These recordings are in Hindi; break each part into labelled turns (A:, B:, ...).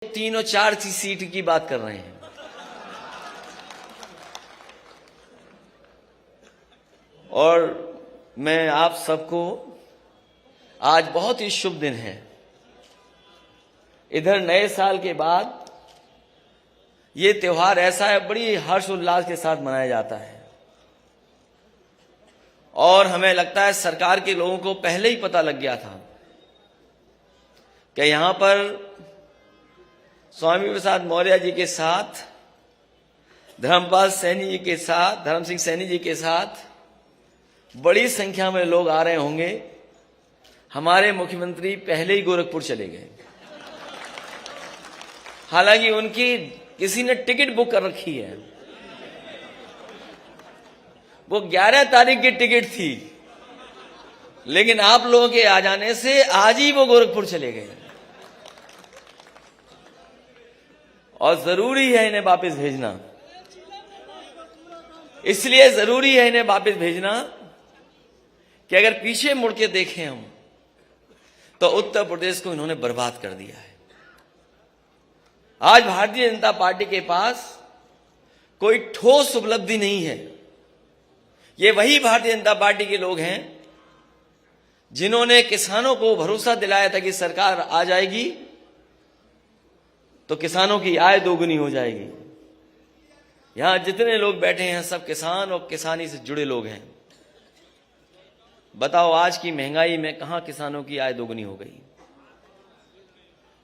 A: 3 और 4 की सीट की बात कर रहे हैं। और मैं आप सबको आज बहुत ही शुभ दिन है। इधर नए साल के बाद ये त्योहार ऐसा है, बड़ी हर्षोल्लास के साथ मनाया जाता है। और हमें लगता है सरकार के लोगों को पहले ही पता लग गया था कि यहां पर स्वामी प्रसाद मौर्य जी के साथ, धर्मपाल सैनी जी के साथ, धर्म सिंह सैनी जी के साथ बड़ी संख्या में लोग आ रहे होंगे। हमारे मुख्यमंत्री पहले ही गोरखपुर चले गए, हालांकि उनकी किसी ने टिकट बुक कर रखी है। वो 11 तारीख की टिकट थी, लेकिन आप लोगों के आ जाने से आज ही वो गोरखपुर चले गए। और जरूरी है इन्हें वापस भेजना, इसलिए जरूरी है इन्हें वापस भेजना कि अगर पीछे मुड़ के देखें हम तो उत्तर प्रदेश को इन्होंने बर्बाद कर दिया है। आज भारतीय जनता पार्टी के पास कोई ठोस उपलब्धि नहीं है। ये वही भारतीय जनता पार्टी के लोग हैं जिन्होंने किसानों को भरोसा दिलाया था कि सरकार आ जाएगी तो किसानों की आय दोगुनी हो जाएगी। यहां जितने लोग बैठे हैं सब किसान और किसानी से जुड़े लोग हैं। बताओ आज की महंगाई में कहां किसानों की आय दोगुनी हो गई?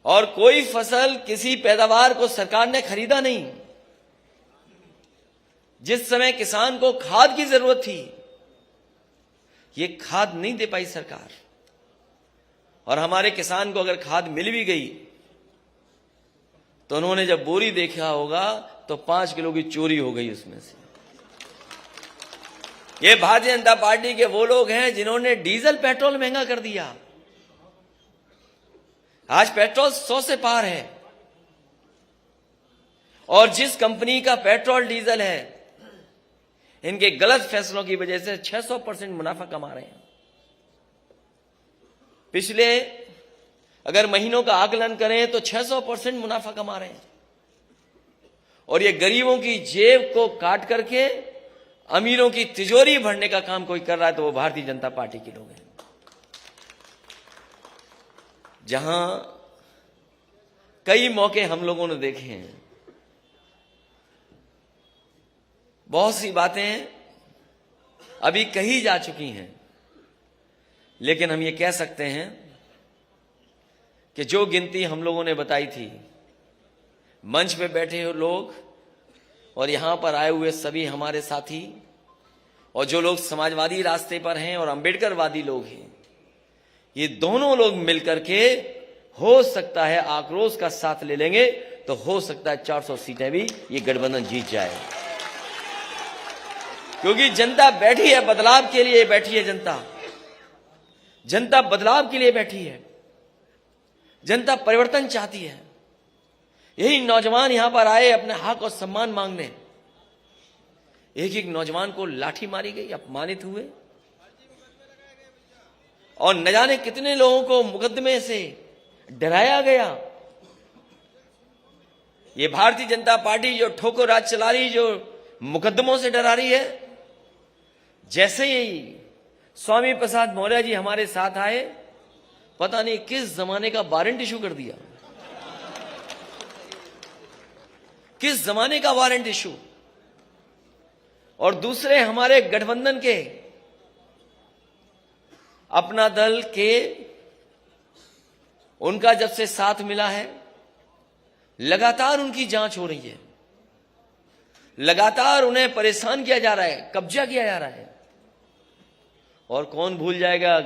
A: और कोई फसल, किसी पैदावार को सरकार ने खरीदा नहीं। जिस समय किसान को खाद की जरूरत थी, ये खाद नहीं दे पाई सरकार। और हमारे किसान को अगर खाद मिल भी गई तो उन्होंने जब बोरी देखा होगा तो 5 किलो की चोरी हो गई उसमें से। ये भारतीय जनता पार्टी के वो लोग हैं जिन्होंने डीजल पेट्रोल महंगा कर दिया। आज पेट्रोल 100 से पार है। और जिस कंपनी का पेट्रोल डीजल है, इनके गलत फैसलों की वजह से 600% मुनाफा कमा रहे हैं। पिछले अगर महीनों का आकलन करें तो 600% मुनाफा कमा रहे हैं। और ये गरीबों की जेब को काट करके अमीरों की तिजोरी भरने का काम कोई कर रहा है तो वो भारतीय जनता पार्टी के लोग हैं। जहां कई मौके हम लोगों ने देखे हैं, बहुत सी बातें अभी कही जा चुकी हैं, लेकिन हम ये कह सकते हैं कि जो गिनती हम लोगों ने बताई थी, मंच पे बैठे हुए लोग और यहां पर आए हुए सभी हमारे साथी और जो लोग समाजवादी रास्ते पर हैं और अंबेडकरवादी लोग हैं, ये दोनों लोग मिलकर के हो सकता है आक्रोश का साथ ले लेंगे तो हो सकता है 400 सीटें भी ये गठबंधन जीत जाए। क्योंकि जनता बैठी है, बदलाव के लिए बैठी है। जनता बदलाव के लिए बैठी है। जनता परिवर्तन चाहती है। यही नौजवान यहां पर आए अपने हक और सम्मान मांगने। एक नौजवान को लाठी मारी गई, अपमानित हुए, और न जाने कितने लोगों को मुकदमे से डराया गया। ये भारतीय जनता पार्टी जो ठोकर राज चला रही, जो मुकदमों से डरा रही है, जैसे ही स्वामी प्रसाद मौर्य जी हमारे साथ आए, पता नहीं किस जमाने का वारंट इशू कर दिया। किस जमाने का वारंट इशू। और दूसरे हमारे गठबंधन के, अपना दल के, उनका जब से साथ मिला है, लगातार उनकी जांच हो रही है। लगातार उन्हें परेशान किया जा रहा है, कब्जा किया जा रहा है। और कौन भूल जाएगा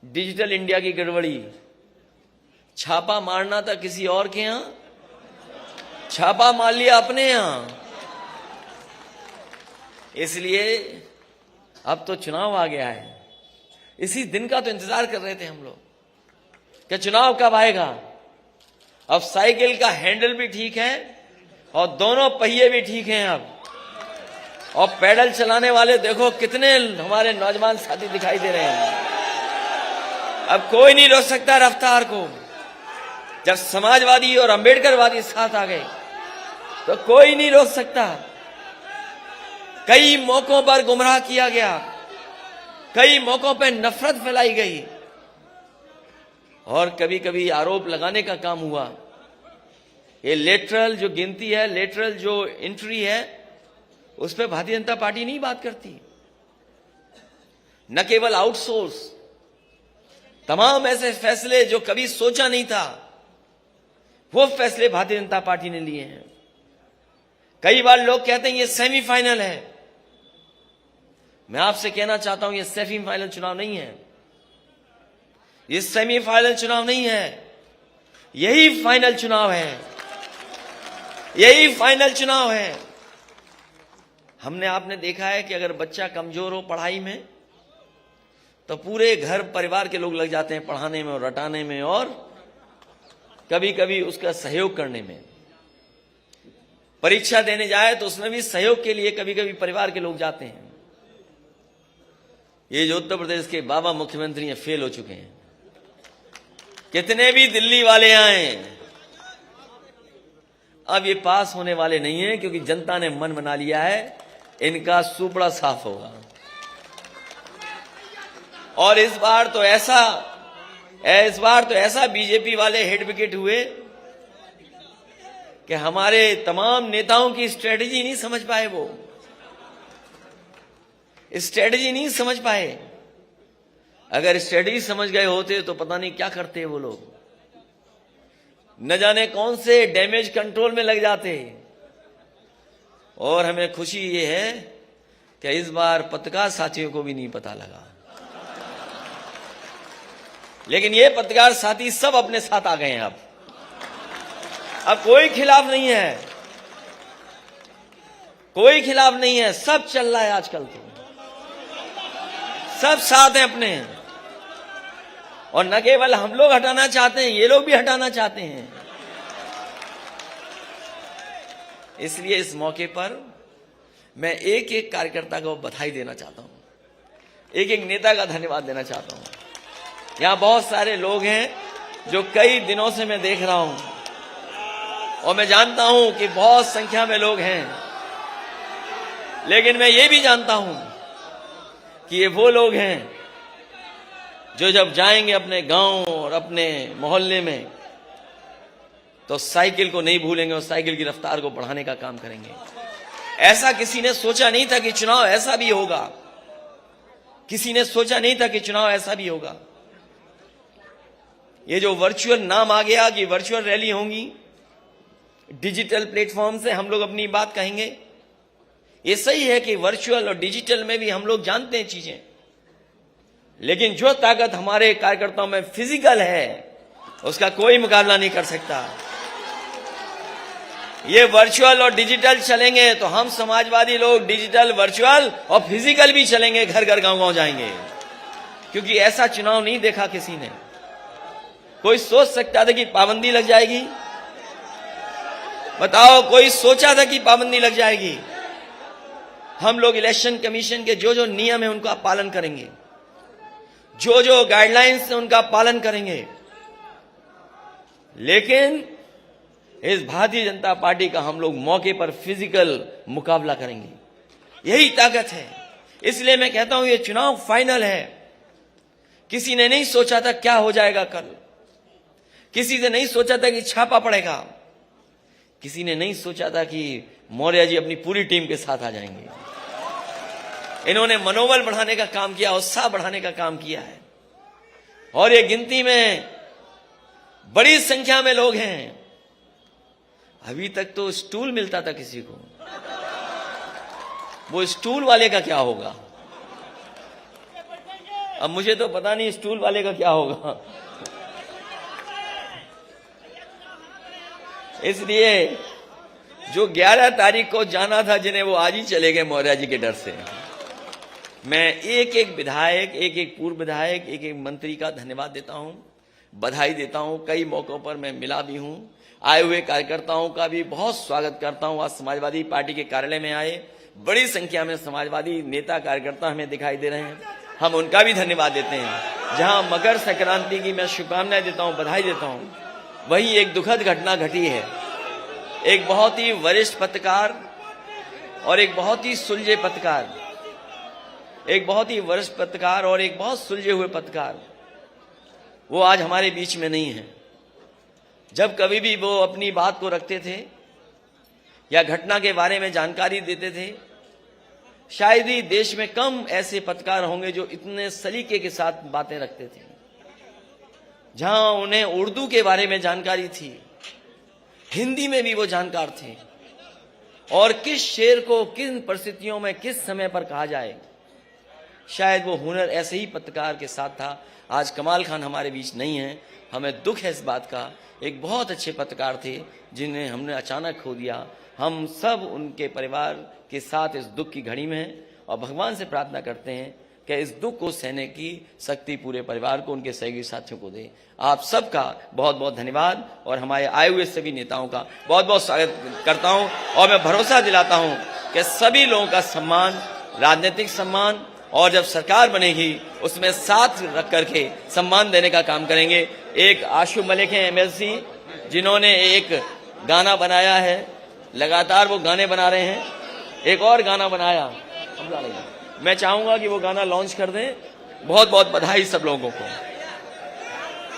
A: डिजिटल इंडिया की गड़बड़ी। छापा मारना था किसी और के यहां, छापा मार लिया अपने यहां। इसलिए अब तो चुनाव आ गया है। इसी दिन का तो इंतजार कर रहे थे हम लोग कि चुनाव कब आएगा। अब साइकिल का हैंडल भी ठीक है और दोनों पहिए भी ठीक हैं अब। और पैडल चलाने वाले देखो कितने हमारे नौजवान साथी दिखाई दे रहे हैं। अब कोई नहीं रोक सकता रफ्तार को। जब समाजवादी और अंबेडकरवादी साथ आ गए तो कोई नहीं रोक सकता। कई मौकों पर गुमराह किया गया, कई मौकों पर नफरत फैलाई गई और कभी कभी आरोप लगाने का काम हुआ। ये लेटरल जो गिनती है, लेटरल जो एंट्री है, उस पर भारतीय जनता पार्टी नहीं बात करती। न केवल आउटसोर्स, तमाम ऐसे फैसले जो कभी सोचा नहीं था, वो फैसले भारतीय जनता पार्टी ने लिए हैं। कई बार लोग कहते हैं ये सेमीफाइनल है। मैं आपसे कहना चाहता हूं ये सेमीफाइनल चुनाव नहीं है, ये सेमीफाइनल चुनाव नहीं है, यही फाइनल चुनाव है, यही फाइनल चुनाव है। हमने आपने देखा है कि अगर बच्चा कमजोर हो पढ़ाई में तो पूरे घर परिवार के लोग लग जाते हैं पढ़ाने में और रटाने में और कभी कभी उसका सहयोग करने में। परीक्षा देने जाए तो उसमें भी सहयोग के लिए कभी कभी परिवार के लोग जाते हैं। ये जो उत्तर प्रदेश के बाबा मुख्यमंत्री हैं फेल हो चुके हैं। कितने भी दिल्ली वाले आए अब ये पास होने वाले नहीं है, क्योंकि जनता ने मन बना लिया है इनका सुपड़ा साफ होगा। और इस बार तो ऐसा बीजेपी वाले हेड विकेट हुए कि हमारे तमाम नेताओं की स्ट्रेटजी नहीं समझ पाए, वो स्ट्रेटजी नहीं समझ पाए। अगर स्ट्रेटजी समझ गए होते तो पता नहीं क्या करते वो लोग, न जाने कौन से डैमेज कंट्रोल में लग जाते। और हमें खुशी ये है कि इस बार पत्रकार साथियों को भी नहीं पता लगा, लेकिन ये पत्रकार साथी सब अपने साथ आ गए हैं। अब कोई खिलाफ नहीं है, कोई खिलाफ नहीं है, सब चल रहा है आजकल तो, सब साथ हैं अपने। और न केवल हम लोग हटाना चाहते हैं, ये लोग भी हटाना चाहते हैं। इसलिए इस मौके पर मैं एक एक कार्यकर्ता को बधाई देना चाहता हूं, एक एक नेता का धन्यवाद देना चाहता हूं। यहां बहुत सारे लोग हैं जो कई दिनों से मैं देख रहा हूं और मैं जानता हूं कि बहुत संख्या में लोग हैं, लेकिन मैं ये भी जानता हूं कि ये वो लोग हैं जो जब जाएंगे अपने गांव और अपने मोहल्ले में तो साइकिल को नहीं भूलेंगे और साइकिल की रफ्तार को बढ़ाने का काम करेंगे। ऐसा किसी ने सोचा नहीं था कि चुनाव ऐसा भी होगा, किसी ने सोचा नहीं था कि चुनाव ऐसा भी होगा। ये जो वर्चुअल नाम आ गया कि वर्चुअल रैली होंगी, डिजिटल प्लेटफॉर्म से हम लोग अपनी बात कहेंगे, ये सही है कि वर्चुअल और डिजिटल में भी हम लोग जानते हैं चीजें, लेकिन जो ताकत हमारे कार्यकर्ताओं में फिजिकल है उसका कोई मुकाबला नहीं कर सकता। ये वर्चुअल और डिजिटल चलेंगे तो हम समाजवादी लोग डिजिटल, वर्चुअल और फिजिकल भी चलेंगे, घर घर गांव गांव जाएंगे, क्योंकि ऐसा चुनाव नहीं देखा किसी ने। कोई सोच सकता था कि पाबंदी लग जाएगी? बताओ, कोई सोचा था कि पाबंदी लग जाएगी? हम लोग इलेक्शन कमीशन के जो जो नियम है उनका पालन करेंगे, जो जो गाइडलाइंस है उनका पालन करेंगे, लेकिन इस भारतीय जनता पार्टी का हम लोग मौके पर फिजिकल मुकाबला करेंगे। यही ताकत है। इसलिए मैं कहता हूं ये चुनाव फाइनल है। किसी ने नहीं सोचा था क्या हो जाएगा कल, किसी ने नहीं सोचा था कि छापा पड़ेगा, किसी ने नहीं सोचा था कि मौर्य जी अपनी पूरी टीम के साथ आ जाएंगे। इन्होंने मनोबल बढ़ाने का काम किया, उत्साह बढ़ाने का काम किया है। और ये गिनती में बड़ी संख्या में लोग हैं। अभी तक तो स्टूल मिलता था किसी को, वो स्टूल वाले का क्या होगा? अब मुझे तो पता नहीं स्टूल वाले का क्या होगा। इसलिए जो 11 तारीख को जाना था जिन्हें, वो आज ही चले गए मौर्य जी के डर से। मैं एक एक विधायक, एक एक पूर्व विधायक, एक एक मंत्री का धन्यवाद देता हूं, बधाई देता हूं। कई मौकों पर मैं मिला भी हूं। आए हुए कार्यकर्ताओं का भी बहुत स्वागत करता हूं। आज समाजवादी पार्टी के कार्यालय में आए बड़ी संख्या में समाजवादी नेता कार्यकर्ता हमें दिखाई दे रहे हैं, हम उनका भी धन्यवाद देते हैं। जहां मकर संक्रांति की मैं शुभकामनाएं देता हूं, बधाई देता हूं, वही एक दुखद घटना घटी है। एक बहुत ही वरिष्ठ पत्रकार और एक बहुत ही सुलझे पत्रकार, एक बहुत ही वरिष्ठ पत्रकार और एक बहुत सुलझे हुए पत्रकार, वो आज हमारे बीच में नहीं है। जब कभी भी वो अपनी बात को रखते थे या घटना के बारे में जानकारी देते थे, शायद ही देश में कम ऐसे पत्रकार होंगे जो इतने सलीके के साथ बातें रखते थे। जहां उन्हें उर्दू के बारे में जानकारी थी, हिंदी में भी वो जानकार थे, और किस शेर को किन परिस्थितियों में किस समय पर कहा जाए, शायद वो हुनर ऐसे ही पत्रकार के साथ था। आज कमाल खान हमारे बीच नहीं है, हमें दुख है इस बात का। एक बहुत अच्छे पत्रकार थे जिन्हें हमने अचानक खो दिया। हम सब उनके परिवार के साथ इस दुख की घड़ी में हैं और भगवान से प्रार्थना करते हैं कि इस दुख को सहने की शक्ति पूरे परिवार को, उनके सहयोगी साथियों को दे। आप सबका बहुत बहुत धन्यवाद और हमारे आए हुए सभी नेताओं का बहुत बहुत स्वागत करता हूं। और मैं भरोसा दिलाता हूं कि सभी लोगों का सम्मान, राजनीतिक सम्मान, और जब सरकार बनेगी उसमें साथ रख करके सम्मान देने का काम करेंगे। एक आशु मलिक हैं एमएलसी, जिन्होंने एक गाना बनाया है, लगातार वो गाने बना रहे हैं। एक और गाना बनाया, मैं चाहूंगा कि वो गाना लॉन्च कर दें। बहुत बहुत बधाई सब लोगों को।